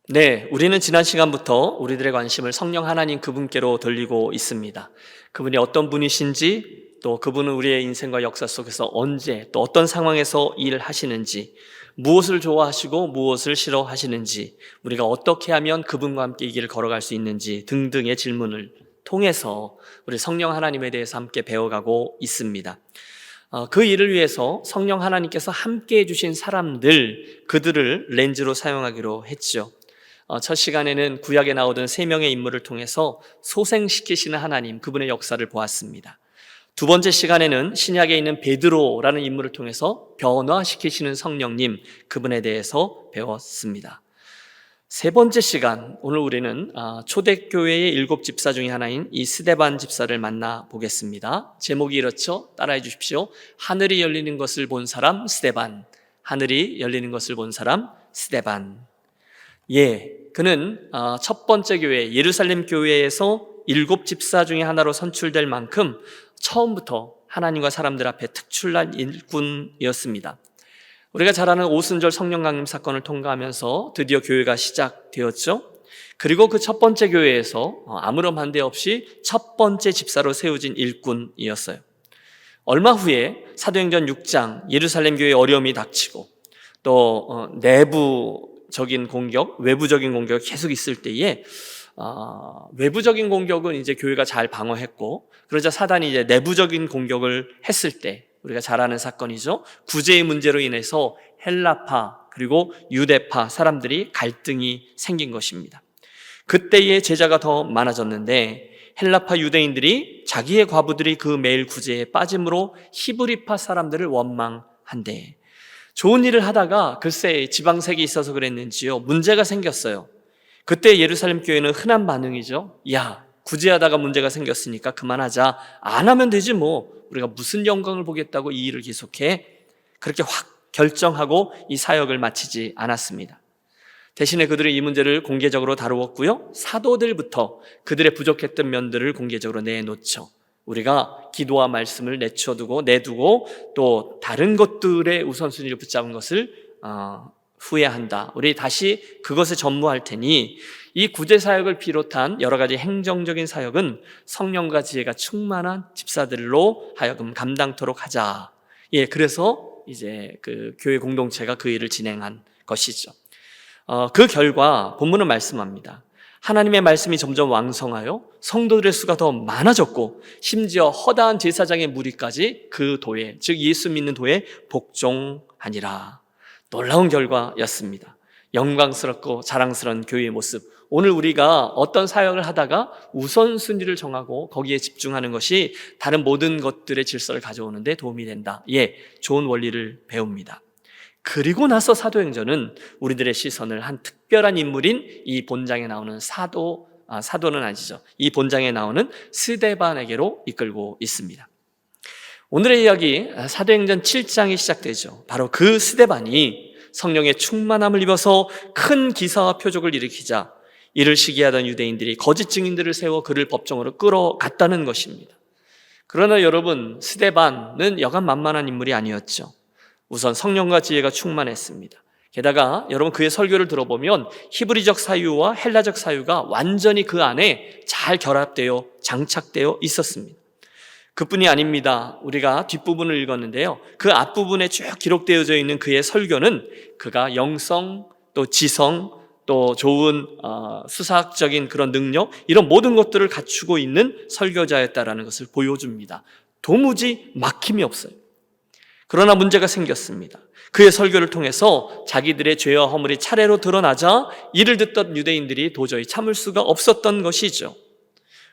네, 우리는 지난 시간부터 우리들의 관심을 성령 하나님 그분께로 돌리고 있습니다. 그분이 어떤 분이신지, 또 그분은 우리의 인생과 역사 속에서 언제, 또 어떤 상황에서 일하시는지, 무엇을 좋아하시고 무엇을 싫어하시는지, 우리가 어떻게 하면 그분과 함께 이 길을 걸어갈 수 있는지 등등의 질문을 통해서 우리 성령 하나님에 대해서 함께 배워가고 있습니다. 그 일을 위해서 성령 하나님께서 함께 해주신 사람들, 그들을 렌즈로 사용하기로 했죠. 첫 시간에는 구약에 나오던 3명의 인물을 통해서 소생시키시는 하나님, 그분의 역사를 보았습니다. 두 번째 시간에는 신약에 있는 베드로라는 인물을 통해서 변화시키시는 성령님, 그분에 대해서 배웠습니다. 세 번째 시간, 오늘 우리는 초대교회의 7 집사 중에 하나인 이 스데반 집사를 만나보겠습니다. 제목이 이렇죠? 따라해 주십시오. 하늘이 열리는 것을 본 사람 스데반. 하늘이 열리는 것을 본 사람 스데반. 그는 첫 번째 교회, 예루살렘 교회에서 7 집사 중에 하나로 선출될 만큼 처음부터 하나님과 사람들 앞에 특출난 일꾼이었습니다. 우리가 잘 아는 오순절 성령 강림 사건을 통과하면서 드디어 교회가 시작되었죠. 그리고 그 첫 번째 교회에서 아무런 반대 없이 첫 번째 집사로 세워진 일꾼이었어요. 얼마 후에 사도행전 6장 예루살렘 교회에 어려움이 닥치고 또 내부적인 공격, 외부적인 공격이 계속 있을 때에 외부적인 공격은 이제 교회가 잘 방어했고, 그러자 사단이 이제 내부적인 공격을 했을 때 우리가 잘 아는 사건이죠. 구제의 문제로 인해서 헬라파 그리고 유대파 사람들이 갈등이 생긴 것입니다. 그때의 제자가 더 많아졌는데 헬라파 유대인들이 자기의 과부들이 그 매일 구제에 빠짐으로 히브리파 사람들을 원망한대. 좋은 일을 하다가 글쎄 지방색이 있어서 그랬는지요, 문제가 생겼어요. 그때 예루살렘 교회는 흔한 반응이죠. 야, 구제하다가 문제가 생겼으니까 그만하자. 안 하면 되지 뭐. 우리가 무슨 영광을 보겠다고 이 일을 계속해. 그렇게 확 결정하고 이 사역을 마치지 않았습니다. 대신에 그들은 이 문제를 공개적으로 다루었고요, 사도들부터 그들의 부족했던 면들을 공개적으로 내놓죠. 우리가 기도와 말씀을 내두고 또 다른 것들의 우선순위를 붙잡은 것을 후회한다. 우리 다시 그것에 전무할 테니 이 구제 사역을 비롯한 여러 가지 행정적인 사역은 성령과 지혜가 충만한 집사들로 하여금 감당토록 하자. 그래서 이제 그 교회 공동체가 그 일을 진행한 것이죠. 그 결과 본문은 말씀합니다. 하나님의 말씀이 점점 왕성하여 성도들의 수가 더 많아졌고, 심지어 허다한 제사장의 무리까지 그 도에, 즉 예수 믿는 도에 복종하니라. 놀라운 결과였습니다. 영광스럽고 자랑스러운 교회의 모습. 오늘 우리가 어떤 사역을 하다가 우선순위를 정하고 거기에 집중하는 것이 다른 모든 것들의 질서를 가져오는 데 도움이 된다. 좋은 원리를 배웁니다. 그리고 나서 사도행전은 우리들의 시선을 한 특별한 인물인 이 본장에 나오는 사도는 아니죠. 이 본장에 나오는 스데반에게로 이끌고 있습니다. 오늘의 이야기 사도행전 7장이 시작되죠. 바로 그 스데반이 성령의 충만함을 입어서 큰 기사와 표적을 일으키자 이를 시기하던 유대인들이 거짓 증인들을 세워 그를 법정으로 끌어갔다는 것입니다. 그러나 여러분, 스데반은 여간 만만한 인물이 아니었죠. 우선 성령과 지혜가 충만했습니다. 게다가 여러분 그의 설교를 들어보면 히브리적 사유와 헬라적 사유가 완전히 그 안에 잘 결합되어 장착되어 있었습니다. 그뿐이 아닙니다. 우리가 뒷부분을 읽었는데요, 그 앞부분에 쭉 기록되어져 있는 그의 설교는 그가 영성, 또 지성, 또 좋은 수사학적인 그런 능력, 이런 모든 것들을 갖추고 있는 설교자였다라는 것을 보여줍니다. 도무지 막힘이 없어요. 그러나 문제가 생겼습니다. 그의 설교를 통해서 자기들의 죄와 허물이 차례로 드러나자 이를 듣던 유대인들이 도저히 참을 수가 없었던 것이죠.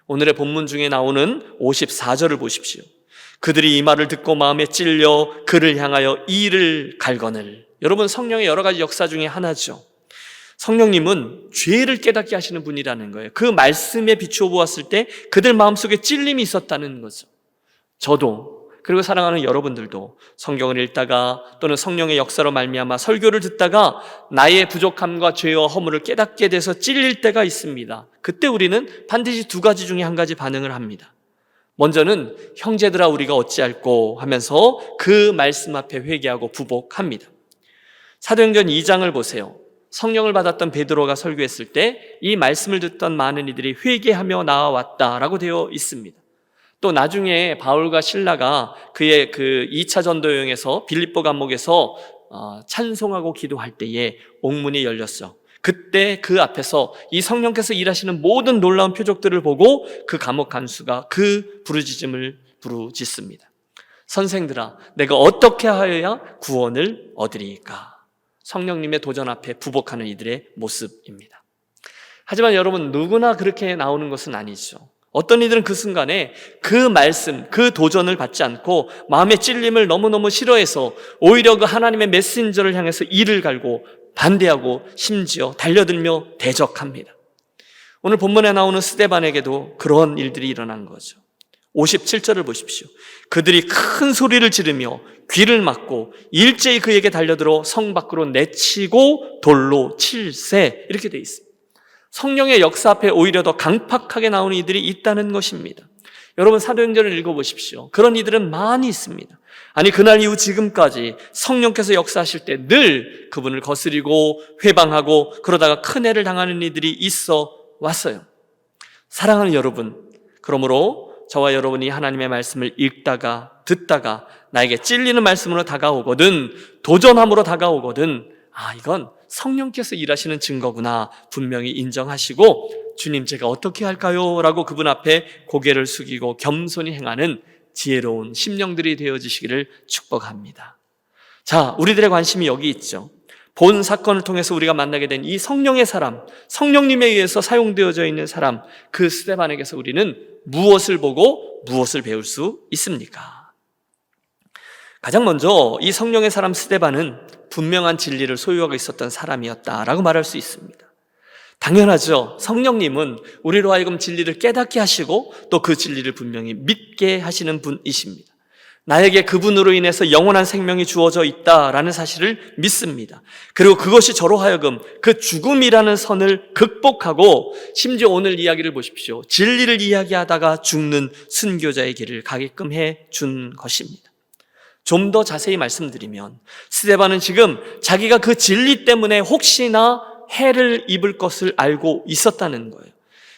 오늘의 본문 중에 나오는 54절을 보십시오. 그들이 이 말을 듣고 마음에 찔려 그를 향하여 이를 갈거늘. 여러분, 성령의 여러 가지 역사 중에 하나죠. 성령님은 죄를 깨닫게 하시는 분이라는 거예요. 그 말씀에 비추어 보았을 때 그들 마음속에 찔림이 있었다는 거죠. 저도, 그리고 사랑하는 여러분들도 성경을 읽다가 또는 성령의 역사로 말미암아 설교를 듣다가 나의 부족함과 죄와 허물을 깨닫게 돼서 찔릴 때가 있습니다. 그때 우리는 반드시 2가지 중에 한 가지 반응을 합니다. 먼저는 형제들아 우리가 어찌할꼬 하면서 그 말씀 앞에 회개하고 부복합니다. 사도행전 2장을 보세요. 성령을 받았던 베드로가 설교했을 때 이 말씀을 듣던 많은 이들이 회개하며 나아왔다라고 되어 있습니다. 또 나중에 바울과 실라가 그의 그 2차 전도 여행에서 빌립보 감옥에서 찬송하고 기도할 때에 옥문이 열렸어. 그때 그 앞에서 이 성령께서 일하시는 모든 놀라운 표적들을 보고 그 감옥 간수가 그 부르짖음을 부르짖습니다. 선생들아, 내가 어떻게 하여야 구원을 얻으리까? 성령님의 도전 앞에 부복하는 이들의 모습입니다. 하지만 여러분, 누구나 그렇게 나오는 것은 아니죠. 어떤 이들은 그 순간에 그 말씀, 그 도전을 받지 않고 마음의 찔림을 너무너무 싫어해서 오히려 그 하나님의 메신저를 향해서 이를 갈고 반대하고 심지어 달려들며 대적합니다. 오늘 본문에 나오는 스데반에게도 그런 일들이 일어난 거죠. 57절을 보십시오. 그들이 큰 소리를 지르며 귀를 막고 일제히 그에게 달려들어 성 밖으로 내치고 돌로 칠세, 이렇게 돼 있습니다. 성령의 역사 앞에 오히려 더 강팍하게 나오는 이들이 있다는 것입니다. 여러분, 사도행전을 읽어보십시오. 그런 이들은 많이 있습니다. 아니, 그날 이후 지금까지 성령께서 역사하실 때 늘 그분을 거스리고 회방하고 그러다가 큰 해를 당하는 이들이 있어 왔어요. 사랑하는 여러분, 그러므로 저와 여러분이 하나님의 말씀을 읽다가 듣다가 나에게 찔리는 말씀으로 다가오거든, 도전함으로 다가오거든, 이건 성령께서 일하시는 증거구나 분명히 인정하시고, 주님, 제가 어떻게 할까요? 라고 그분 앞에 고개를 숙이고 겸손히 행하는 지혜로운 심령들이 되어지시기를 축복합니다. 자, 우리들의 관심이 여기 있죠. 본 사건을 통해서 우리가 만나게 된 이 성령의 사람, 성령님에 의해서 사용되어져 있는 사람, 그 스데반에게서 우리는 무엇을 보고 무엇을 배울 수 있습니까? 가장 먼저 이 성령의 사람 스데반은 분명한 진리를 소유하고 있었던 사람이었다라고 말할 수 있습니다. 당연하죠. 성령님은 우리로 하여금 진리를 깨닫게 하시고 또 그 진리를 분명히 믿게 하시는 분이십니다. 나에게 그분으로 인해서 영원한 생명이 주어져 있다라는 사실을 믿습니다. 그리고 그것이 저로 하여금 그 죽음이라는 선을 극복하고, 심지어 오늘 이야기를 보십시오. 진리를 이야기하다가 죽는 순교자의 길을 가게끔 해준 것입니다. 좀 더 자세히 말씀드리면 스데반은 지금 자기가 그 진리 때문에 혹시나 해를 입을 것을 알고 있었다는 거예요.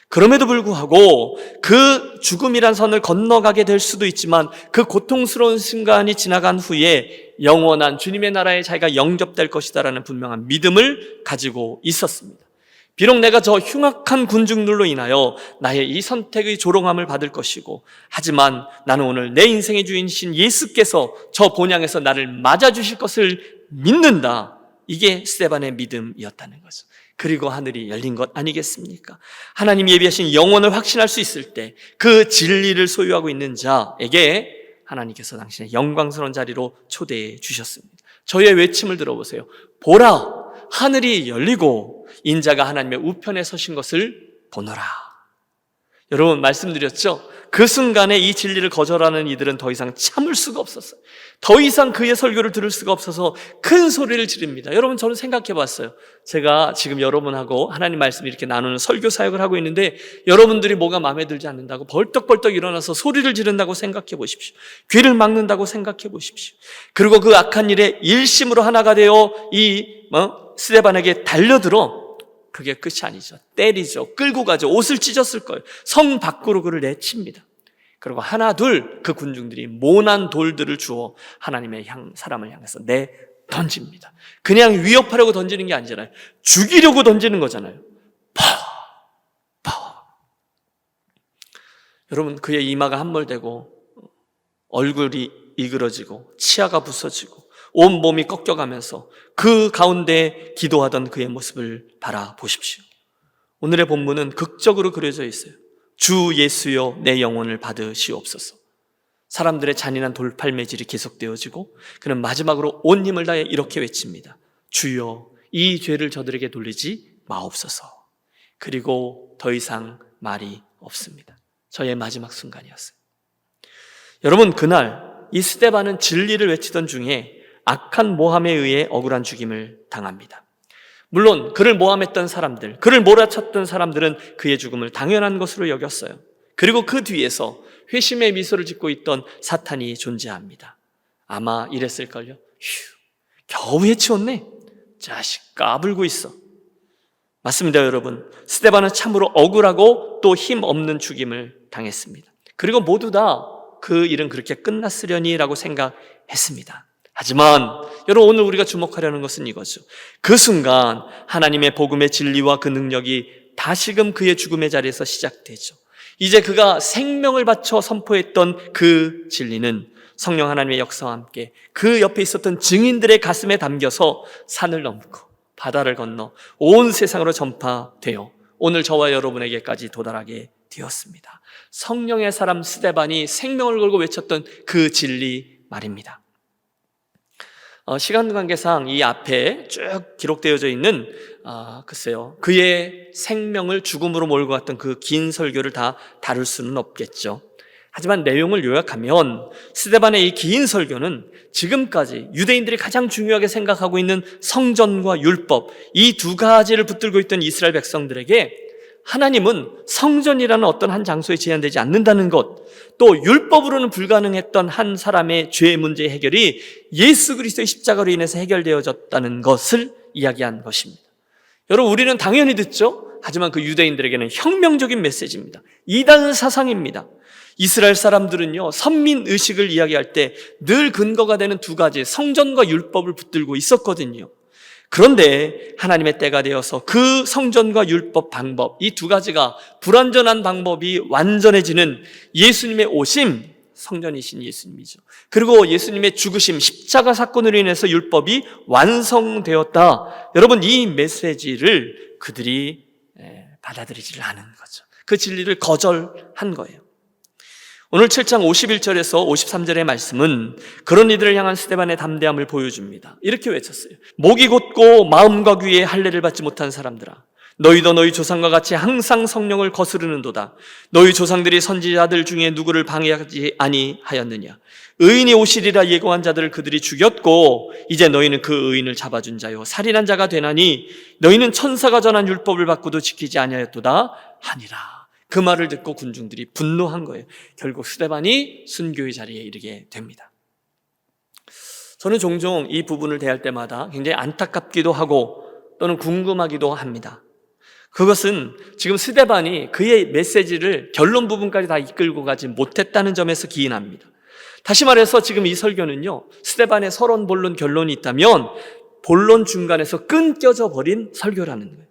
그럼에도 불구하고 그 죽음이란 선을 건너가게 될 수도 있지만 그 고통스러운 순간이 지나간 후에 영원한 주님의 나라에 자기가 영접될 것이다라는 분명한 믿음을 가지고 있었습니다. 비록 내가 저 흉악한 군중들로 인하여 나의 이 선택의 조롱함을 받을 것이고, 하지만 나는 오늘 내 인생의 주인이신 예수께서 저 본향에서 나를 맞아주실 것을 믿는다. 이게 스데반의 믿음이었다는 거죠. 그리고 하늘이 열린 것 아니겠습니까? 하나님이 예비하신 영혼을 확신할 수 있을 때 그 진리를 소유하고 있는 자에게 하나님께서 당신의 영광스러운 자리로 초대해 주셨습니다. 저희의 외침을 들어보세요. 보라, 하늘이 열리고 인자가 하나님의 우편에 서신 것을 보노라. 여러분, 말씀드렸죠? 그 순간에 이 진리를 거절하는 이들은 더 이상 참을 수가 없었어요. 더 이상 그의 설교를 들을 수가 없어서 큰 소리를 지릅니다. 여러분, 저는 생각해 봤어요. 제가 지금 여러분하고 하나님 말씀을 이렇게 나누는 설교 사역을 하고 있는데 여러분들이 뭐가 마음에 들지 않는다고 벌떡벌떡 일어나서 소리를 지른다고 생각해 보십시오. 귀를 막는다고 생각해 보십시오. 그리고 그 악한 일에 일심으로 하나가 되어 이 스데반에게 달려들어, 그게 끝이 아니죠. 때리죠. 끌고 가죠. 옷을 찢었을 거예요. 성 밖으로 그를 내칩니다. 그리고 하나 둘 그 군중들이 모난 돌들을 주어 하나님의 사람을 향해서 던집니다. 그냥 위협하려고 던지는 게 아니잖아요. 죽이려고 던지는 거잖아요. 파. 여러분, 그의 이마가 함몰되고 얼굴이 이그러지고 치아가 부서지고 온 몸이 꺾여가면서 그 가운데 기도하던 그의 모습을 바라보십시오. 오늘의 본문은 극적으로 그려져 있어요. 주 예수여 내 영혼을 받으시옵소서. 사람들의 잔인한 돌팔매질이 계속되어지고 그는 마지막으로 온 힘을 다해 이렇게 외칩니다. 주여, 이 죄를 저들에게 돌리지 마옵소서. 그리고 더 이상 말이 없습니다. 저의 마지막 순간이었어요. 여러분, 그날 이 스데반은 진리를 외치던 중에 악한 모함에 의해 억울한 죽임을 당합니다. 물론 그를 모함했던 사람들, 그를 몰아쳤던 사람들은 그의 죽음을 당연한 것으로 여겼어요. 그리고 그 뒤에서 회심의 미소를 짓고 있던 사탄이 존재합니다. 아마 이랬을걸요. 겨우 해치웠네. 자식 까불고 있어. 맞습니다, 여러분. 스데반은 참으로 억울하고 또 힘없는 죽임을 당했습니다. 그리고 모두 다 그 일은 그렇게 끝났으려니라고 생각했습니다. 하지만 여러분, 오늘 우리가 주목하려는 것은 이거죠. 그 순간 하나님의 복음의 진리와 그 능력이 다시금 그의 죽음의 자리에서 시작되죠. 이제 그가 생명을 바쳐 선포했던 그 진리는 성령 하나님의 역사와 함께 그 옆에 있었던 증인들의 가슴에 담겨서 산을 넘고 바다를 건너 온 세상으로 전파되어 오늘 저와 여러분에게까지 도달하게 되었습니다. 성령의 사람 스데반이 생명을 걸고 외쳤던 그 진리 말입니다. 시간 관계상 이 앞에 쭉 기록되어져 있는 글쎄요, 그의 생명을 죽음으로 몰고 갔던 그 긴 설교를 다 다룰 수는 없겠죠. 하지만 내용을 요약하면 스데반의 이 긴 설교는 지금까지 유대인들이 가장 중요하게 생각하고 있는 성전과 율법, 이 두 가지를 붙들고 있던 이스라엘 백성들에게 하나님은 성전이라는 어떤 한 장소에 제한되지 않는다는 것, 또 율법으로는 불가능했던 한 사람의 죄 문제 해결이 예수 그리스도의 십자가로 인해서 해결되어졌다는 것을 이야기한 것입니다. 여러분, 우리는 당연히 듣죠. 하지만 그 유대인들에게는 혁명적인 메시지입니다. 이단 사상입니다. 이스라엘 사람들은요, 선민의식을 이야기할 때 늘 근거가 되는 두 가지, 성전과 율법을 붙들고 있었거든요. 그런데 하나님의 때가 되어서 그 성전과 율법 방법, 이 두 가지가 불완전한 방법이 완전해지는 예수님의 오심, 성전이신 예수님이죠. 그리고 예수님의 죽으심, 십자가 사건으로 인해서 율법이 완성되었다. 여러분, 이 메시지를 그들이 받아들이지를 않은 거죠. 그 진리를 거절한 거예요. 오늘 7장 51절에서 53절의 말씀은 그런 이들을 향한 스데반의 담대함을 보여줍니다. 이렇게 외쳤어요. 목이 곧고 마음과 귀에 할례를 받지 못한 사람들아, 너희도 너희 조상과 같이 항상 성령을 거스르는도다. 너희 조상들이 선지자들 중에 누구를 방해하지 아니하였느냐. 의인이 오시리라 예고한 자들을 그들이 죽였고 이제 너희는 그 의인을 잡아준 자요 살인한 자가 되나니 너희는 천사가 전한 율법을 받고도 지키지 아니하였도다 하니라. 그 말을 듣고 군중들이 분노한 거예요. 결국 스데반이 순교의 자리에 이르게 됩니다. 저는 종종 이 부분을 대할 때마다 굉장히 안타깝기도 하고 또는 궁금하기도 합니다. 그것은 지금 스데반이 그의 메시지를 결론 부분까지 다 이끌고 가지 못했다는 점에서 기인합니다. 다시 말해서 지금 이 설교는요, 스데반의 서론, 본론, 결론이 있다면 본론 중간에서 끊겨져 버린 설교라는 거예요.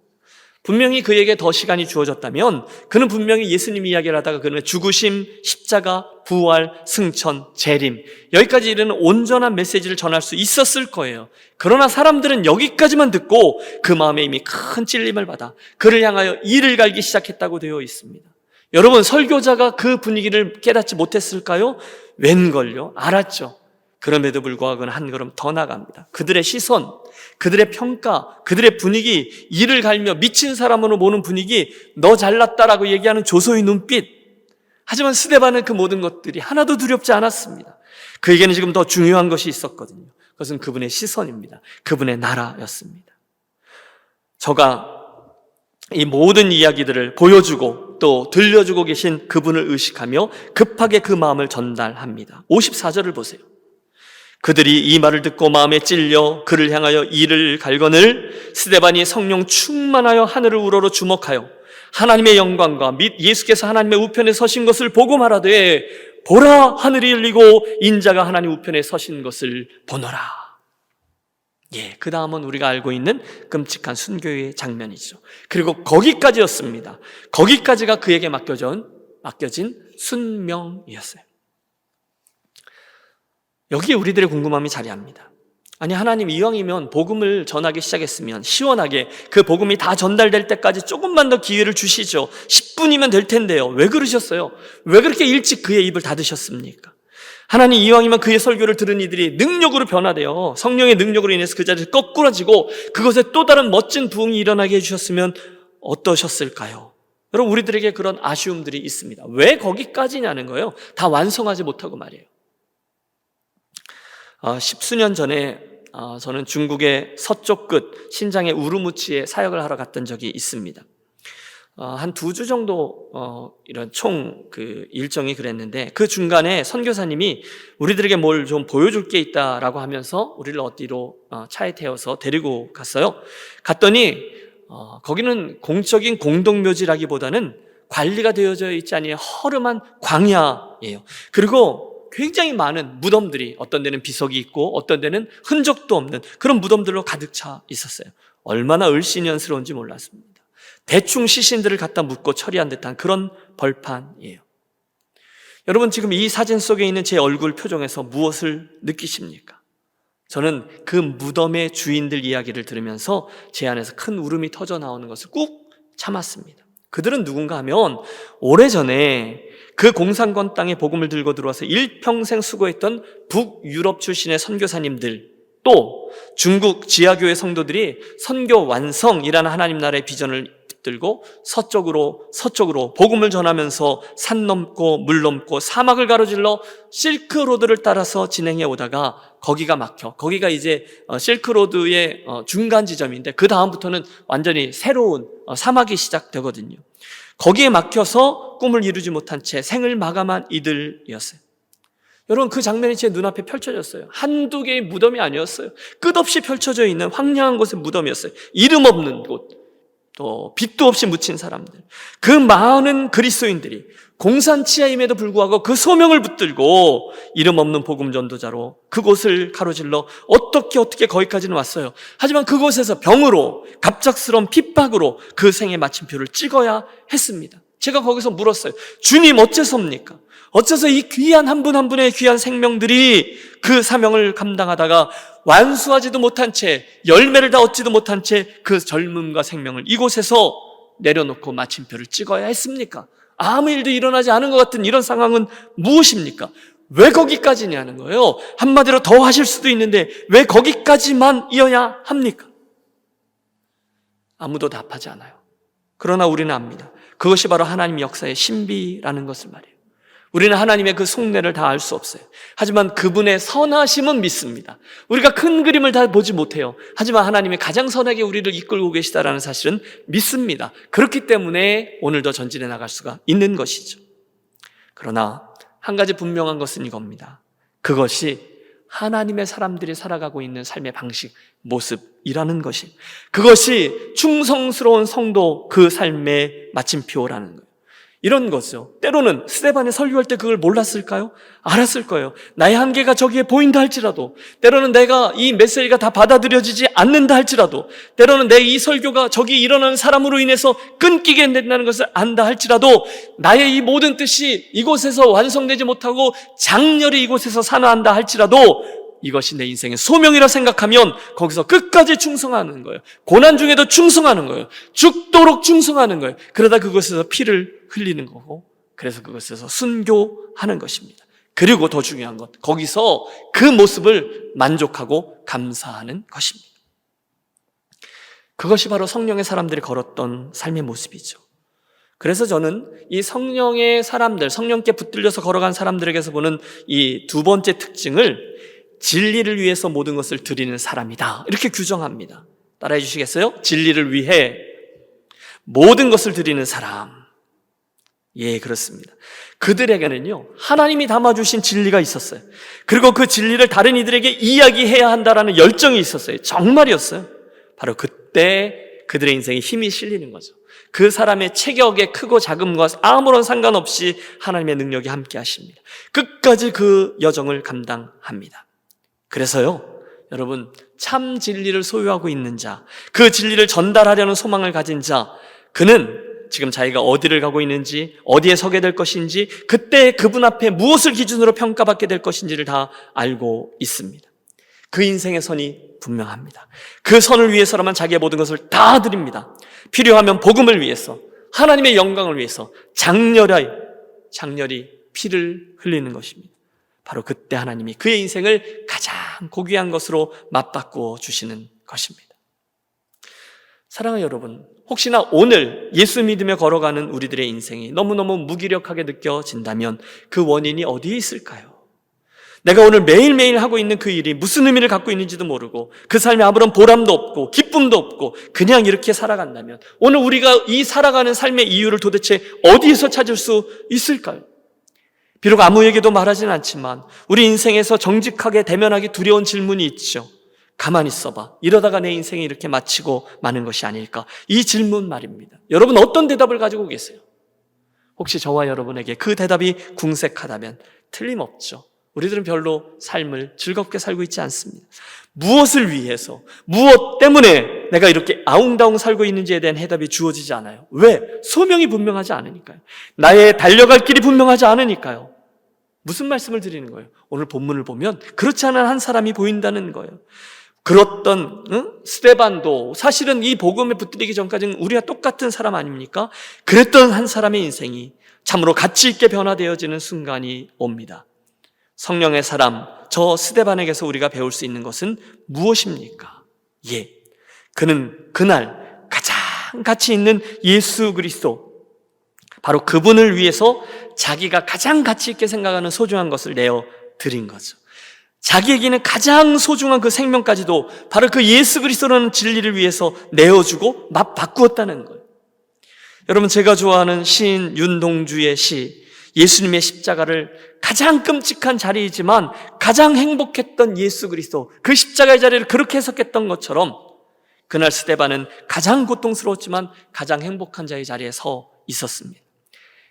분명히 그에게 더 시간이 주어졌다면 그는 분명히 예수님 이야기를 하다가 그는 죽으심, 십자가, 부활, 승천, 재림, 여기까지 이르는 온전한 메시지를 전할 수 있었을 거예요. 그러나 사람들은 여기까지만 듣고 그 마음에 이미 큰 찔림을 받아 그를 향하여 이를 갈기 시작했다고 되어 있습니다. 여러분, 설교자가 그 분위기를 깨닫지 못했을까요? 웬걸요? 알았죠. 그럼에도 불구하고 그는 한 걸음 더 나갑니다. 그들의 시선, 그들의 평가, 그들의 분위기, 이를 갈며 미친 사람으로 보는 분위기, 너 잘났다라고 얘기하는 조소의 눈빛. 하지만 스데반은 그 모든 것들이 하나도 두렵지 않았습니다. 그에게는 지금 더 중요한 것이 있었거든요. 그것은 그분의 시선입니다. 그분의 나라였습니다. 저가 이 모든 이야기들을 보여주고 또 들려주고 계신 그분을 의식하며 급하게 그 마음을 전달합니다. 54절을 보세요. 그들이 이 말을 듣고 마음에 찔려 그를 향하여 이를 갈거늘 스데반이 성령 충만하여 하늘을 우러러 주목하여 하나님의 영광과 및 예수께서 하나님의 우편에 서신 것을 보고 말하되 보라, 하늘이 열리고 인자가 하나님 우편에 서신 것을 보노라. 그 다음은 우리가 알고 있는 끔찍한 순교의 장면이죠. 그리고 거기까지였습니다. 거기까지가 그에게 맡겨진 순명이었어요. 여기에 우리들의 궁금함이 자리합니다. 아니, 하나님 이왕이면 복음을 전하기 시작했으면 시원하게 그 복음이 다 전달될 때까지 조금만 더 기회를 주시죠. 10분이면 될 텐데요. 왜 그러셨어요? 왜 그렇게 일찍 그의 입을 닫으셨습니까? 하나님 이왕이면 그의 설교를 들은 이들이 능력으로 변화되어 성령의 능력으로 인해서 그 자리에서 거꾸러지고 그것에 또 다른 멋진 부흥이 일어나게 해주셨으면 어떠셨을까요? 여러분, 우리들에게 그런 아쉬움들이 있습니다. 왜 거기까지냐는 거예요. 다 완성하지 못하고 말이에요. 10수년 전에 저는 중국의 서쪽 끝 신장의 우르무치에 사역을 하러 갔던 적이 있습니다. 한 2주 정도 이런 총 그 일정이 그랬는데 그 중간에 선교사님이 우리들에게 뭘 좀 보여줄 게 있다라고 하면서 우리를 어디로 차에 태워서 데리고 갔어요. 갔더니 거기는 공적인 공동묘지라기보다는 관리가 되어져 있지 않은 허름한 광야예요. 그리고 굉장히 많은 무덤들이, 어떤 데는 비석이 있고 어떤 데는 흔적도 없는 그런 무덤들로 가득 차 있었어요. 얼마나 을씨년스러운지 몰랐습니다. 대충 시신들을 갖다 묻고 처리한 듯한 그런 벌판이에요. 여러분, 지금 이 사진 속에 있는 제 얼굴 표정에서 무엇을 느끼십니까? 저는 그 무덤의 주인들 이야기를 들으면서 제 안에서 큰 울음이 터져 나오는 것을 꾹 참았습니다. 그들은 누군가 하면 오래전에 그 공산권 땅에 복음을 들고 들어와서 일평생 수고했던 북유럽 출신의 선교사님들, 또 중국 지하교회 성도들이 선교 완성이라는 하나님 나라의 비전을 붙들고 서쪽으로 복음을 전하면서 산 넘고 물 넘고 사막을 가로질러 실크로드를 따라서 진행해 오다가 거기가 막혀. 거기가 이제 실크로드의 중간 지점인데 그 다음부터는 완전히 새로운 사막이 시작되거든요. 거기에 막혀서 꿈을 이루지 못한 채 생을 마감한 이들이었어요. 여러분, 그 장면이 제 눈앞에 펼쳐졌어요. 한두 개의 무덤이 아니었어요. 끝없이 펼쳐져 있는 황량한 곳의 무덤이었어요. 이름 없는 곳, 또 빛도 없이 묻힌 사람들, 그 많은 그리스도인들이 공산치하임에도 불구하고 그 소명을 붙들고 이름 없는 복음 전도자로 그곳을 가로질러 어떻게 거기까지는 왔어요. 하지만 그곳에서 병으로, 갑작스러운 핍박으로 그 생의 마침표를 찍어야 했습니다. 제가 거기서 물었어요. 주님, 어째서입니까? 어째서 이 귀한 한 분 한 분의 귀한 생명들이 그 사명을 감당하다가 완수하지도 못한 채, 열매를 다 얻지도 못한 채 그 젊음과 생명을 이곳에서 내려놓고 마침표를 찍어야 했습니까? 아무 일도 일어나지 않은 것 같은 이런 상황은 무엇입니까? 왜 거기까지냐는 거예요. 한마디로 더 하실 수도 있는데 왜 거기까지만 이어야 합니까? 아무도 답하지 않아요. 그러나 우리는 압니다. 그것이 바로 하나님 역사의 신비라는 것을 말해요. 우리는 하나님의 그 속내를 다 알 수 없어요. 하지만 그분의 선하심은 믿습니다. 우리가 큰 그림을 다 보지 못해요. 하지만 하나님이 가장 선하게 우리를 이끌고 계시다라는 사실은 믿습니다. 그렇기 때문에 오늘도 전진해 나갈 수가 있는 것이죠. 그러나 한 가지 분명한 것은 이겁니다. 그것이 하나님의 사람들이 살아가고 있는 삶의 방식, 모습이라는 것이, 그것이 충성스러운 성도 그 삶의 마침표라는 거예요. 이런 거죠. 때로는 스데반이 설교할 때 그걸 몰랐을까요? 알았을 거예요. 나의 한계가 저기에 보인다 할지라도, 때로는 내가 이 메시지가 다 받아들여지지 않는다 할지라도, 때로는 내 이 설교가 저기 일어나는 사람으로 인해서 끊기게 된다는 것을 안다 할지라도, 나의 이 모든 뜻이 이곳에서 완성되지 못하고 장렬히 이곳에서 산화한다 할지라도 이것이 내 인생의 소명이라 생각하면 거기서 끝까지 충성하는 거예요. 고난 중에도 충성하는 거예요. 죽도록 충성하는 거예요. 그러다 그것에서 피를 흘리는 거고, 그래서 그것에서 순교하는 것입니다. 그리고 더 중요한 것, 거기서 그 모습을 만족하고 감사하는 것입니다. 그것이 바로 성령의 사람들이 걸었던 삶의 모습이죠. 그래서 저는 이 성령의 사람들, 성령께 붙들려서 걸어간 사람들에게서 보는 이 두 번째 특징을 진리를 위해서 모든 것을 드리는 사람이다, 이렇게 규정합니다. 따라해 주시겠어요? 진리를 위해 모든 것을 드리는 사람. 예, 그렇습니다. 그들에게는요, 하나님이 담아주신 진리가 있었어요. 그리고 그 진리를 다른 이들에게 이야기해야 한다라는 열정이 있었어요. 정말이었어요. 바로 그때 그들의 인생에 힘이 실리는 거죠. 그 사람의 체격의 크고 작음과 아무런 상관없이 하나님의 능력이 함께 하십니다. 끝까지 그 여정을 감당합니다. 그래서요, 여러분, 참 진리를 소유하고 있는 자, 그 진리를 전달하려는 소망을 가진 자, 그는 지금 자기가 어디를 가고 있는지, 어디에 서게 될 것인지, 그때 그분 앞에 무엇을 기준으로 평가받게 될 것인지를 다 알고 있습니다. 그 인생의 선이 분명합니다. 그 선을 위해서라면 자기의 모든 것을 다 드립니다. 필요하면 복음을 위해서, 하나님의 영광을 위해서 장렬히 피를 흘리는 것입니다. 바로 그때 하나님이 그의 인생을 가장 고귀한 것으로 맞바꾸어 주시는 것입니다. 사랑하는 여러분, 혹시나 오늘 예수 믿으며 걸어가는 우리들의 인생이 너무너무 무기력하게 느껴진다면 그 원인이 어디에 있을까요? 내가 오늘 매일매일 하고 있는 그 일이 무슨 의미를 갖고 있는지도 모르고 그 삶에 아무런 보람도 없고 기쁨도 없고 그냥 이렇게 살아간다면 오늘 우리가 이 살아가는 삶의 이유를 도대체 어디에서 찾을 수 있을까요? 비록 아무에게도 말하지는 않지만 우리 인생에서 정직하게 대면하기 두려운 질문이 있죠. 가만히 있어봐. 이러다가 내 인생이 이렇게 마치고 마는 것이 아닐까? 이 질문 말입니다. 여러분 어떤 대답을 가지고 계세요? 혹시 저와 여러분에게 그 대답이 궁색하다면 틀림없죠. 우리들은 별로 삶을 즐겁게 살고 있지 않습니다. 무엇을 위해서, 무엇 때문에 내가 이렇게 아웅다웅 살고 있는지에 대한 해답이 주어지지 않아요. 왜? 소명이 분명하지 않으니까요. 나의 달려갈 길이 분명하지 않으니까요. 무슨 말씀을 드리는 거예요? 오늘 본문을 보면 그렇지 않은 한 사람이 보인다는 거예요. 그렇던 스데반도 사실은 이 복음에 붙들리기 전까지는 우리와 똑같은 사람 아닙니까? 그랬던 한 사람의 인생이 참으로 가치 있게 변화되어지는 순간이 옵니다. 성령의 사람, 저 스데반에게서 우리가 배울 수 있는 것은 무엇입니까? 예, 그는 그날 가장 가치 있는 예수 그리스도, 바로 그분을 위해서 자기가 가장 가치 있게 생각하는 소중한 것을 내어 드린 거죠. 자기에게는 가장 소중한 그 생명까지도 바로 그 예수 그리스도라는 진리를 위해서 내어주고 바꾸었다는 거예요. 여러분, 제가 좋아하는 시인 윤동주의 시, 예수님의 십자가를 가장 끔찍한 자리이지만 가장 행복했던 예수 그리스도, 그 십자가의 자리를 그렇게 해석했던 것처럼 그날 스데반은 가장 고통스러웠지만 가장 행복한 자의 자리에 서 있었습니다.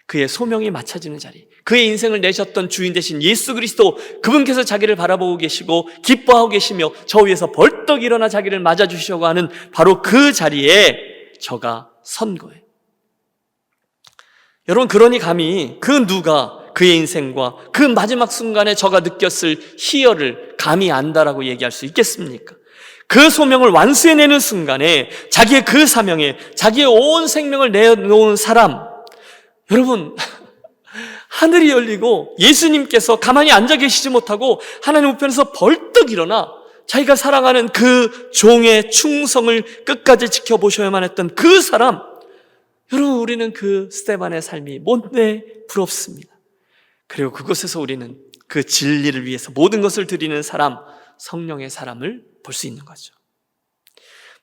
그의 소명이 맞춰지는 자리, 그의 인생을 내셨던 주인 되신 예수 그리스도, 그분께서 자기를 바라보고 계시고 기뻐하고 계시며 저 위에서 벌떡 일어나 자기를 맞아주시려고 하는 바로 그 자리에 저가 선 거예요. 여러분, 그러니 감히 그 누가 그의 인생과 그 마지막 순간에 저가 느꼈을 희열을 감히 안다라고 얘기할 수 있겠습니까? 그 소명을 완수해내는 순간에 자기의 그 사명에 자기의 온 생명을 내놓은 사람, 여러분, 하늘이 열리고 예수님께서 가만히 앉아 계시지 못하고 하나님 우편에서 벌떡 일어나 자기가 사랑하는 그 종의 충성을 끝까지 지켜보셔야만 했던 그 사람, 여러분, 우리는 그 스데반의 삶이 못내 부럽습니다. 그리고 그곳에서 우리는 그 진리를 위해서 모든 것을 드리는 사람, 성령의 사람을 볼 수 있는 거죠.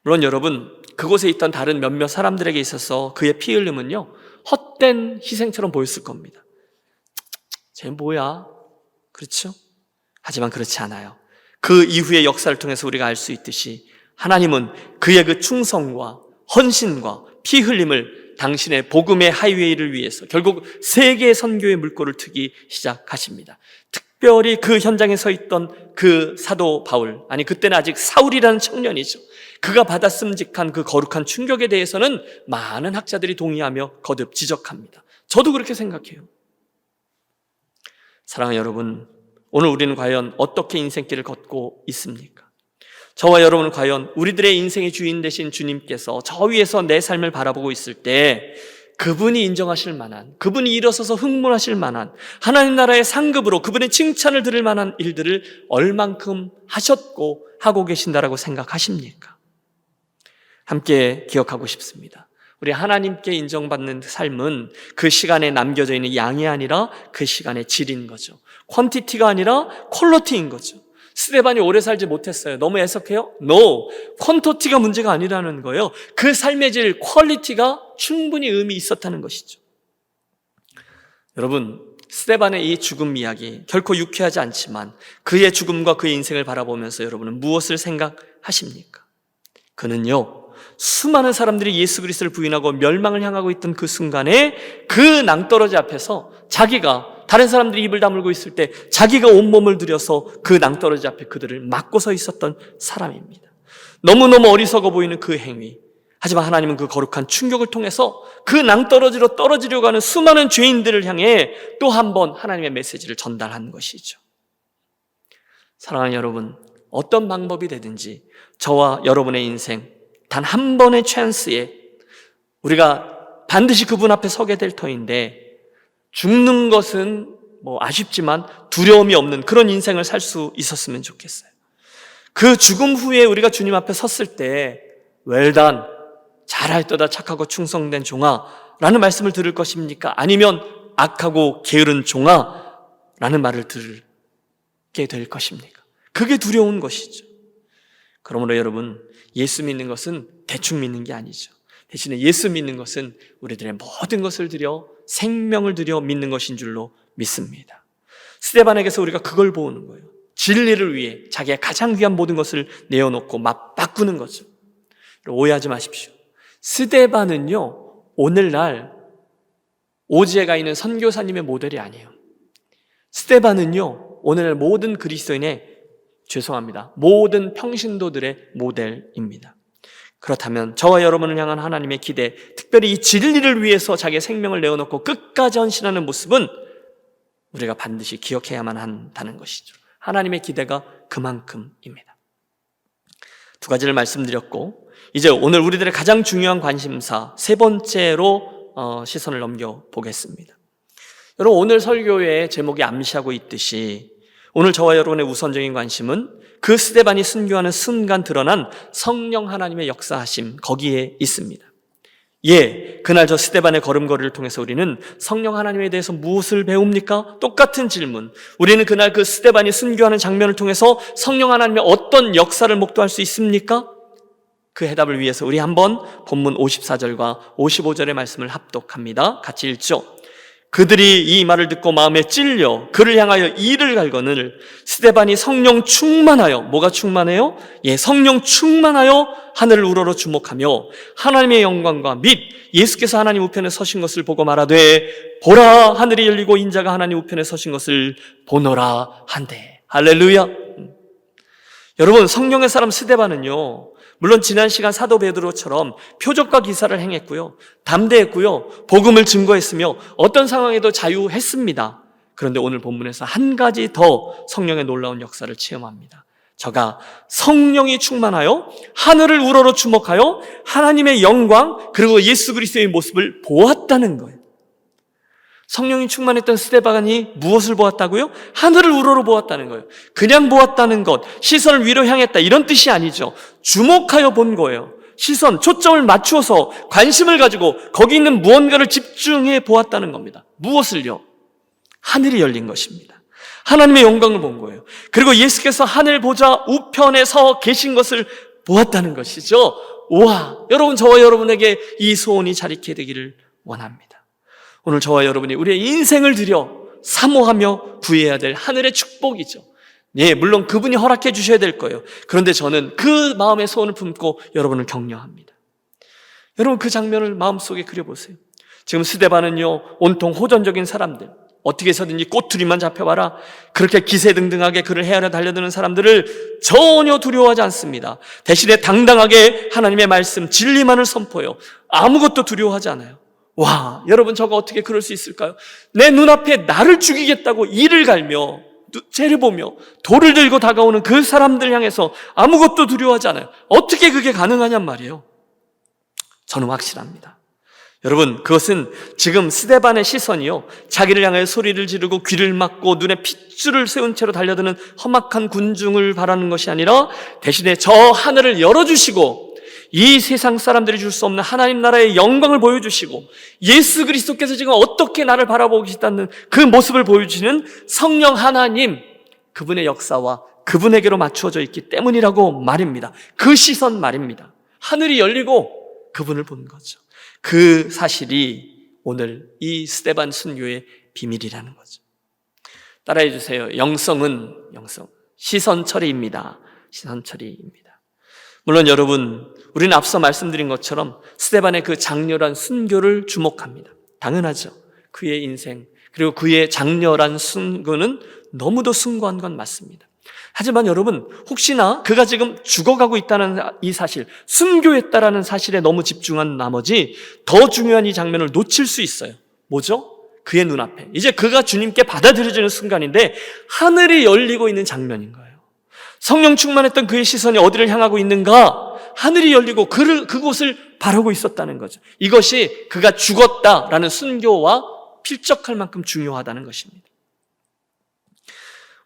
물론 여러분, 그곳에 있던 다른 몇몇 사람들에게 있어서 그의 피 흘림은요, 헛된 희생처럼 보였을 겁니다. 쟤 뭐야? 그렇죠? 하지만 그렇지 않아요. 그 이후의 역사를 통해서 우리가 알 수 있듯이 하나님은 그의 그 충성과 헌신과 피 흘림을 당신의 복음의 하이웨이를 위해서 결국 세계 선교의 물꼬를 트기 시작하십니다. 특별히 그 현장에 서 있던 그 사도 바울, 아니 그때는 아직 사울이라는 청년이죠. 그가 받았음직한 그 거룩한 충격에 대해서는 많은 학자들이 동의하며 거듭 지적합니다. 저도 그렇게 생각해요. 사랑하는 여러분, 오늘 우리는 과연 어떻게 인생길을 걷고 있습니까? 저와 여러분은 과연 우리들의 인생의 주인 되신 주님께서 저 위에서 내 삶을 바라보고 있을 때 그분이 인정하실 만한, 그분이 일어서서 흥분하실 만한, 하나님 나라의 상급으로 그분의 칭찬을 들을 만한 일들을 얼만큼 하셨고 하고 계신다라고 생각하십니까? 함께 기억하고 싶습니다. 우리 하나님께 인정받는 삶은 그 시간에 남겨져 있는 양이 아니라 그 시간의 질인 거죠. 퀀티티가 아니라 퀄리티인 거죠. 스데반이 오래 살지 못했어요. 너무 애석해요? No. 퀀티티가 문제가 아니라는 거예요. 그 삶의 질, 퀄리티가 충분히 의미 있었다는 것이죠. 여러분, 스데반의 이 죽음 이야기 결코 유쾌하지 않지만 그의 죽음과 그의 인생을 바라보면서 여러분은 무엇을 생각하십니까? 그는요, 수많은 사람들이 예수 그리스도를 부인하고 멸망을 향하고 있던 그 순간에 그 낭떠러지 앞에서 자기가, 다른 사람들이 입을 다물고 있을 때 자기가 온몸을 들여서 그 낭떠러지 앞에 그들을 막고 서 있었던 사람입니다. 너무너무 어리석어 보이는 그 행위, 하지만 하나님은 그 거룩한 충격을 통해서 그 낭떠러지로 떨어지려고 하는 수많은 죄인들을 향해 또 한 번 하나님의 메시지를 전달한 것이죠. 사랑하는 여러분, 어떤 방법이 되든지 저와 여러분의 인생 단 한 번의 찬스에 우리가 반드시 그분 앞에 서게 될 터인데, 죽는 것은 아쉽지만 두려움이 없는 그런 인생을 살 수 있었으면 좋겠어요. 그 죽음 후에 우리가 주님 앞에 섰을 때 웰단, 잘하였도다 착하고 충성된 종아 라는 말씀을 들을 것입니까? 아니면 악하고 게으른 종아 라는 말을 듣게 될 것입니까? 그게 두려운 것이죠. 그러므로 여러분, 예수 믿는 것은 대충 믿는 게 아니죠. 대신에 예수 믿는 것은 우리들의 모든 것을 들여, 생명을 들여 믿는 것인 줄로 믿습니다. 스데반에게서 우리가 그걸 보는 거예요. 진리를 위해 자기의 가장 귀한 모든 것을 내어놓고 맞바꾸는 거죠. 오해하지 마십시오. 스데반은요, 오늘날 오지에가 있는 선교사님의 모델이 아니에요. 스데반은요, 오늘날 모든 그리스도인의, 죄송합니다, 모든 평신도들의 모델입니다. 그렇다면 저와 여러분을 향한 하나님의 기대, 특별히 이 진리를 위해서 자기의 생명을 내어놓고 끝까지 헌신하는 모습은 우리가 반드시 기억해야만 한다는 것이죠. 하나님의 기대가 그만큼입니다. 두 가지를 말씀드렸고, 이제 오늘 우리들의 가장 중요한 관심사 세 번째로 시선을 넘겨보겠습니다. 여러분, 오늘 설교의 제목이 암시하고 있듯이 오늘 저와 여러분의 우선적인 관심은 그 스데반이 순교하는 순간 드러난 성령 하나님의 역사하심, 거기에 있습니다. 그날 저 스데반의 걸음걸이를 통해서 우리는 성령 하나님에 대해서 무엇을 배웁니까? 똑같은 질문. 우리는 그날 그 스데반이 순교하는 장면을 통해서 성령 하나님의 어떤 역사를 목도할 수 있습니까? 그 해답을 위해서 우리 한번 본문 54절과 55절의 말씀을 합독합니다. 같이 읽죠. 그들이 이 말을 듣고 마음에 찔려 그를 향하여 이를 갈거늘 스데반이 성령 충만하여, 뭐가 충만해요? 성령 충만하여 하늘을 우러러 주목하며 하나님의 영광과 및 예수께서 하나님 우편에 서신 것을 보고 말하되 보라, 하늘이 열리고 인자가 하나님 우편에 서신 것을 보노라 한대. 할렐루야. 여러분, 성령의 사람 스데반은요, 물론 지난 시간 사도 베드로처럼 표적과 기사를 행했고요, 담대했고요, 복음을 증거했으며 어떤 상황에도 자유했습니다. 그런데 오늘 본문에서 한 가지 더 성령의 놀라운 역사를 체험합니다. 저가 성령이 충만하여 하늘을 우러러 주목하여 하나님의 영광 그리고 예수 그리스도의 모습을 보았다는 거예요. 성령이 충만했던 스데반이 무엇을 보았다고요? 하늘을 우러러 보았다는 거예요. 그냥 보았다는 것, 시선을 위로 향했다, 이런 뜻이 아니죠. 주목하여 본 거예요. 시선, 초점을 맞추어서 관심을 가지고 거기 있는 무언가를 집중해 보았다는 겁니다. 무엇을요? 하늘이 열린 것입니다. 하나님의 영광을 본 거예요. 그리고 예수께서 하늘 보좌 우편에 서 계신 것을 보았다는 것이죠. 와, 여러분, 저와 여러분에게 이 소원이 자리케 되기를 원합니다. 오늘 저와 여러분이 우리의 인생을 들여 사모하며 구해야 될 하늘의 축복이죠. 물론 그분이 허락해 주셔야 될 거예요. 그런데 저는 그 마음의 소원을 품고 여러분을 격려합니다. 여러분, 그 장면을 마음속에 그려보세요. 지금 스데반은요, 온통 호전적인 사람들, 어떻게 해서든지 꼬투리만 잡혀봐라, 그렇게 기세등등하게 그를 헤아려 달려드는 사람들을 전혀 두려워하지 않습니다. 대신에 당당하게 하나님의 말씀, 진리만을 선포해요. 아무것도 두려워하지 않아요. 와, 여러분, 저가 어떻게 그럴 수 있을까요? 내 눈앞에 나를 죽이겠다고 이를 갈며 째려 보며 돌을 들고 다가오는 그 사람들 향해서 아무것도 두려워하지 않아요. 어떻게 그게 가능하냔 말이에요. 저는 확실합니다. 여러분, 그것은 지금 스데반의 시선이요, 자기를 향해 소리를 지르고 귀를 막고 눈에 핏줄을 세운 채로 달려드는 험악한 군중을 바라는 것이 아니라 대신에 저 하늘을 열어주시고 이 세상 사람들이 줄 수 없는 하나님 나라의 영광을 보여주시고 예수 그리스도께서 지금 어떻게 나를 바라보고 계시다는 그 모습을 보여주시는 성령 하나님, 그분의 역사와 그분에게로 맞추어져 있기 때문이라고 말입니다. 그 시선 말입니다. 하늘이 열리고 그분을 본 거죠. 그 사실이 오늘 이 스데반 순교의 비밀이라는 거죠. 따라해 주세요. 영성, 시선 처리입니다. 시선 처리입니다. 물론 여러분, 우리는 앞서 말씀드린 것처럼 스데반의 그 장렬한 순교를 주목합니다. 당연하죠. 그의 인생, 그리고 그의 장렬한 순교는 너무도 숭고한 건 맞습니다. 하지만 여러분, 혹시나 그가 지금 죽어가고 있다는 이 사실, 순교했다라는 사실에 너무 집중한 나머지 더 중요한 이 장면을 놓칠 수 있어요. 뭐죠? 그의 눈앞에 이제 그가 주님께 받아들여지는 순간인데 하늘이 열리고 있는 장면인 거예요. 성령 충만했던 그의 시선이 어디를 향하고 있는가? 하늘이 열리고 그곳을 바라고 있었다는 거죠. 이것이 그가 죽었다라는 순교와 필적할 만큼 중요하다는 것입니다.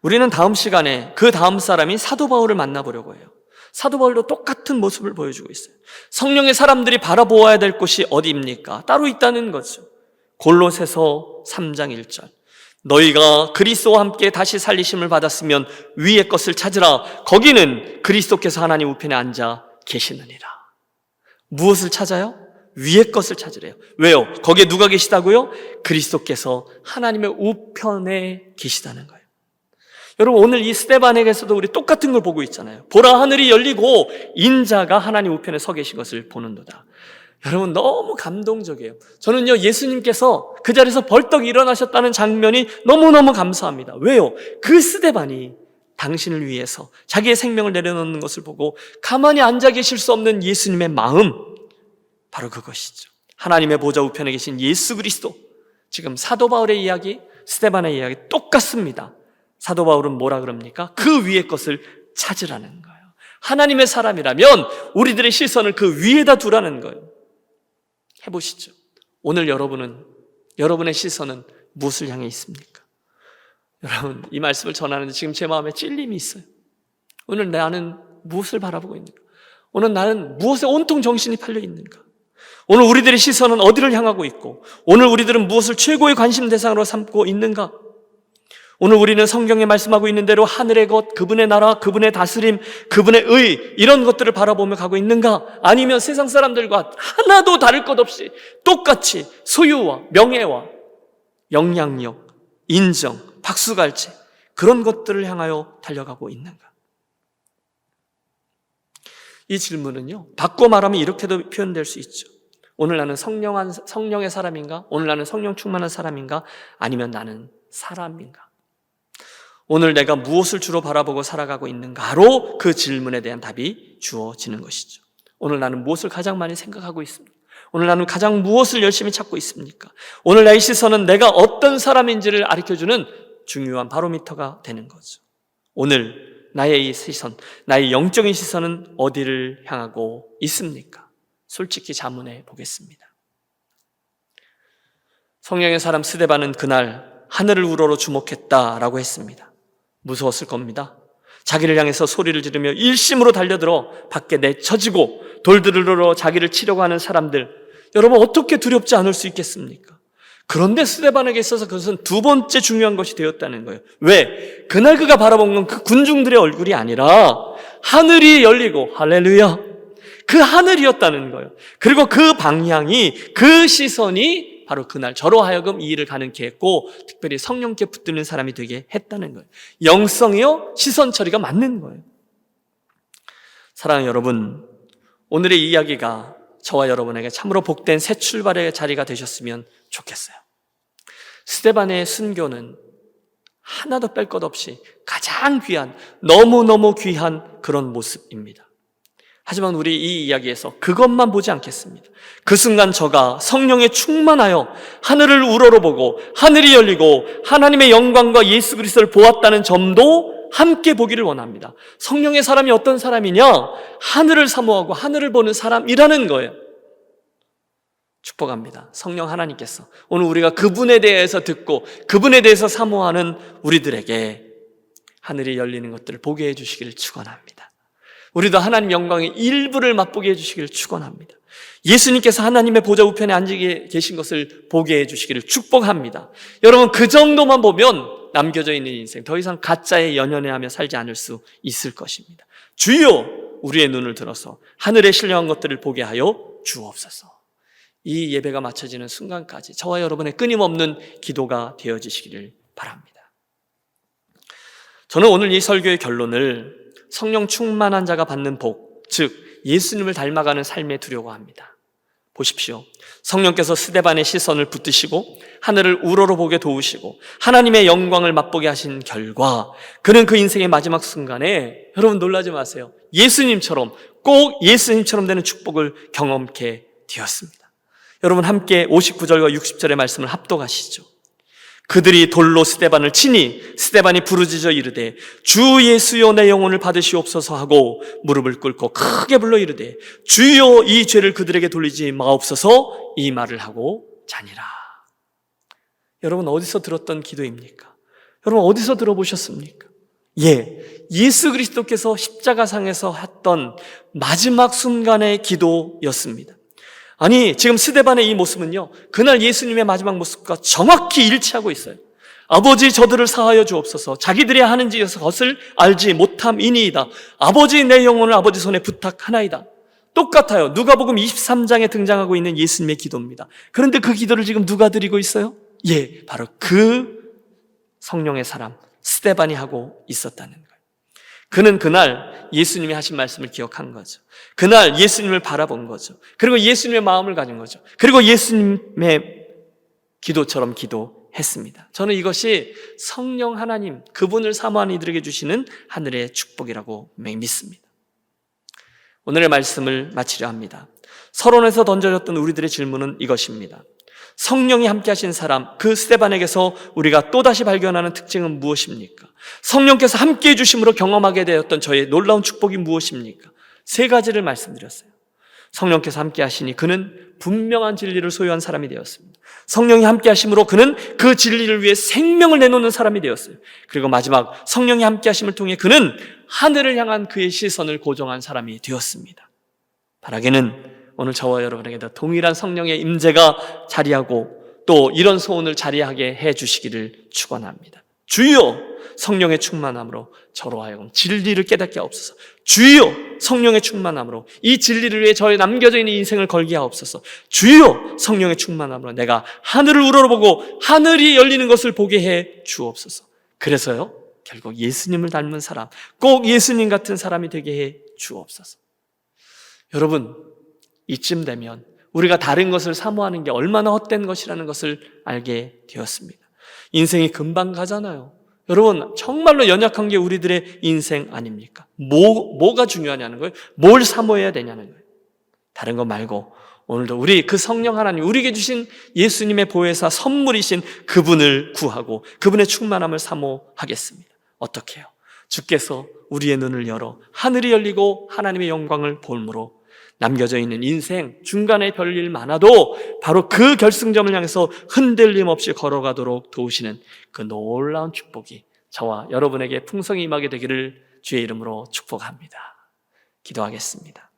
우리는 다음 시간에 그 다음 사람이 사도 바울을 만나보려고 해요. 사도 바울도 똑같은 모습을 보여주고 있어요. 성령의 사람들이 바라보아야 될 곳이 어디입니까? 따로 있다는 거죠. 골로새서 3장 1절. 너희가 그리스도와 함께 다시 살리심을 받았으면 위의 것을 찾으라. 거기는 그리스도께서 하나님 우편에 앉아 계시느니라. 무엇을 찾아요? 위의 것을 찾으래요. 왜요? 거기에 누가 계시다고요? 그리스도께서 하나님의 우편에 계시다는 거예요. 여러분, 오늘 이 스데반에게서도 우리 똑같은 걸 보고 있잖아요. 보라, 하늘이 열리고 인자가 하나님 우편에 서 계신 것을 보는도다. 여러분, 너무 감동적이에요. 저는요, 예수님께서 그 자리에서 벌떡 일어나셨다는 장면이 너무너무 감사합니다. 왜요? 그 스데반이 당신을 위해서 자기의 생명을 내려놓는 것을 보고 가만히 앉아 계실 수 없는 예수님의 마음, 바로 그것이죠. 하나님의 보좌 우편에 계신 예수 그리스도. 지금 사도 바울의 이야기, 스데반의 이야기 똑같습니다. 사도 바울은 뭐라 그럽니까? 그 위의 것을 찾으라는 거예요. 하나님의 사람이라면 우리들의 시선을 그 위에다 두라는 거예요. 해보시죠. 오늘 여러분의 시선은 무엇을 향해 있습니까? 여러분, 이 말씀을 전하는데 지금 제 마음에 찔림이 있어요. 오늘 나는 무엇을 바라보고 있는가? 오늘 나는 무엇에 온통 정신이 팔려 있는가? 오늘 우리들의 시선은 어디를 향하고 있고, 오늘 우리들은 무엇을 최고의 관심 대상으로 삼고 있는가? 오늘 우리는 성경에 말씀하고 있는 대로 하늘의 것, 그분의 나라, 그분의 다스림, 그분의 의, 이런 것들을 바라보며 가고 있는가? 아니면 세상 사람들과 하나도 다를 것 없이 똑같이 소유와 명예와 영향력, 인정, 박수갈채, 그런 것들을 향하여 달려가고 있는가? 이 질문은요, 바꿔 말하면 이렇게도 표현될 수 있죠. 오늘 나는 성령의 사람인가? 오늘 나는 성령 충만한 사람인가? 아니면 나는 사람인가? 오늘 내가 무엇을 주로 바라보고 살아가고 있는가로 그 질문에 대한 답이 주어지는 것이죠. 오늘 나는 무엇을 가장 많이 생각하고 있습니까? 오늘 나는 가장 무엇을 열심히 찾고 있습니까? 오늘 나의 시선은 내가 어떤 사람인지를 가르쳐주는 중요한 바로미터가 되는 거죠. 오늘 나의 이 시선, 나의 영적인 시선은 어디를 향하고 있습니까? 솔직히 자문해 보겠습니다. 성령의 사람 스데반은 그날 하늘을 우러러 주목했다라고 했습니다. 무서웠을 겁니다. 자기를 향해서 소리를 지르며 일심으로 달려들어 밖에 내쳐지고 돌들으러 자기를 치려고 하는 사람들, 여러분 어떻게 두렵지 않을 수 있겠습니까? 그런데 스데반에게 있어서 그것은 두 번째 중요한 것이 되었다는 거예요. 왜? 그날 그가 바라본 건 그 군중들의 얼굴이 아니라 하늘이 열리고, 할렐루야, 그 하늘이었다는 거예요. 그리고 그 방향이, 그 시선이 바로 그날 저로 하여금 이 일을 가능케 했고, 특별히 성령께 붙드는 사람이 되게 했다는 거예요. 영성이요, 시선 처리가 맞는 거예요. 사랑하는 여러분, 오늘의 이야기가 저와 여러분에게 참으로 복된 새 출발의 자리가 되셨으면 좋겠어요. 스데반의 순교는 하나도 뺄 것 없이 가장 귀한, 너무너무 귀한 그런 모습입니다. 하지만 우리 이 이야기에서 그것만 보지 않겠습니다. 그 순간 저가 성령에 충만하여 하늘을 우러러보고 하늘이 열리고 하나님의 영광과 예수 그리스도를 보았다는 점도 함께 보기를 원합니다. 성령의 사람이 어떤 사람이냐? 하늘을 사모하고 하늘을 보는 사람이라는 거예요. 축복합니다. 성령 하나님께서 오늘 우리가 그분에 대해서 듣고 그분에 대해서 사모하는 우리들에게 하늘이 열리는 것들을 보게 해주시기를 축원합니다. 우리도 하나님 영광의 일부를 맛보게 해주시기를 축원합니다. 예수님께서 하나님의 보좌 우편에 앉아 계신 것을 보게 해주시기를 축복합니다. 여러분, 그 정도만 보면 남겨져 있는 인생 더 이상 가짜에 연연해하며 살지 않을 수 있을 것입니다. 주여, 우리의 눈을 들어서 하늘에 신령한 것들을 보게 하여 주옵소서. 이 예배가 마쳐지는 순간까지 저와 여러분의 끊임없는 기도가 되어지시기를 바랍니다. 저는 오늘 이 설교의 결론을 성령 충만한 자가 받는 복, 즉 예수님을 닮아가는 삶에 두려고 합니다. 보십시오. 성령께서 스데반의 시선을 붙드시고 하늘을 우러러보게 도우시고 하나님의 영광을 맛보게 하신 결과 그는 그 인생의 마지막 순간에, 여러분 놀라지 마세요, 예수님처럼, 꼭 예수님처럼 되는 축복을 경험케 되었습니다. 여러분 함께 59절과 60절의 말씀을 합독하시죠. 그들이 돌로 스데반을 치니 스데반이 부르짖어 이르되 주 예수여 내 영혼을 받으시옵소서 하고 무릎을 꿇고 크게 불러 이르되 주여 이 죄를 그들에게 돌리지 마옵소서, 이 말을 하고 자니라. 여러분 어디서 들었던 기도입니까? 여러분 어디서 들어보셨습니까? 예수 그리스도께서 십자가상에서 했던 마지막 순간의 기도였습니다. 아니, 지금 스데반의 이 모습은요, 그날 예수님의 마지막 모습과 정확히 일치하고 있어요. 아버지 저들을 사하여 주옵소서, 자기들이 하는지 것을 알지 못함이니이다. 아버지 내 영혼을 아버지 손에 부탁하나이다. 똑같아요. 누가복음 23장에 등장하고 있는 예수님의 기도입니다. 그런데 그 기도를 지금 누가 드리고 있어요? 바로 그 성령의 사람, 스데반이 하고 있었다는 거예요. 그는 그날 예수님이 하신 말씀을 기억한 거죠. 그날 예수님을 바라본 거죠. 그리고 예수님의 마음을 가진 거죠. 그리고 예수님의 기도처럼 기도했습니다. 저는 이것이 성령 하나님, 그분을 사모하는 이들에게 주시는 하늘의 축복이라고 믿습니다. 오늘의 말씀을 마치려 합니다. 서론에서 던져졌던 우리들의 질문은 이것입니다. 성령이 함께 하신 사람, 그 스데반에게서 우리가 또다시 발견하는 특징은 무엇입니까? 성령께서 함께 해주심으로 경험하게 되었던 저의 놀라운 축복이 무엇입니까? 세 가지를 말씀드렸어요. 성령께서 함께 하시니 그는 분명한 진리를 소유한 사람이 되었습니다. 성령이 함께 하심으로 그는 그 진리를 위해 생명을 내놓는 사람이 되었어요. 그리고 마지막, 성령이 함께 하심을 통해 그는 하늘을 향한 그의 시선을 고정한 사람이 되었습니다. 바라기는 오늘 저와 여러분에게도 동일한 성령의 임재가 자리하고 또 이런 소원을 자리하게 해주시기를 축원합니다. 주여, 성령의 충만함으로 저로 하여금 진리를 깨닫게 하옵소서. 주여, 성령의 충만함으로 이 진리를 위해 저의 남겨져 있는 인생을 걸게 하옵소서. 주여, 성령의 충만함으로 내가 하늘을 우러러보고 하늘이 열리는 것을 보게 해 주옵소서. 그래서요, 결국 예수님을 닮은 사람, 꼭 예수님 같은 사람이 되게 해 주옵소서. 여러분, 이쯤 되면 우리가 다른 것을 사모하는 게 얼마나 헛된 것이라는 것을 알게 되었습니다. 인생이 금방 가잖아요. 여러분, 정말로 연약한 게 우리들의 인생 아닙니까? 뭐가 중요하냐는 거예요. 뭘 사모해야 되냐는 거예요. 다른 거 말고 오늘도 우리 그 성령 하나님, 우리에게 주신 예수님의 보혜사 선물이신 그분을 구하고 그분의 충만함을 사모하겠습니다. 어떻게 해요? 주께서 우리의 눈을 열어 하늘이 열리고 하나님의 영광을 볼므로 남겨져 있는 인생 중간에 별일 많아도 바로 그 결승점을 향해서 흔들림 없이 걸어가도록 도우시는 그 놀라운 축복이 저와 여러분에게 풍성히 임하게 되기를 주의 이름으로 축복합니다. 기도하겠습니다.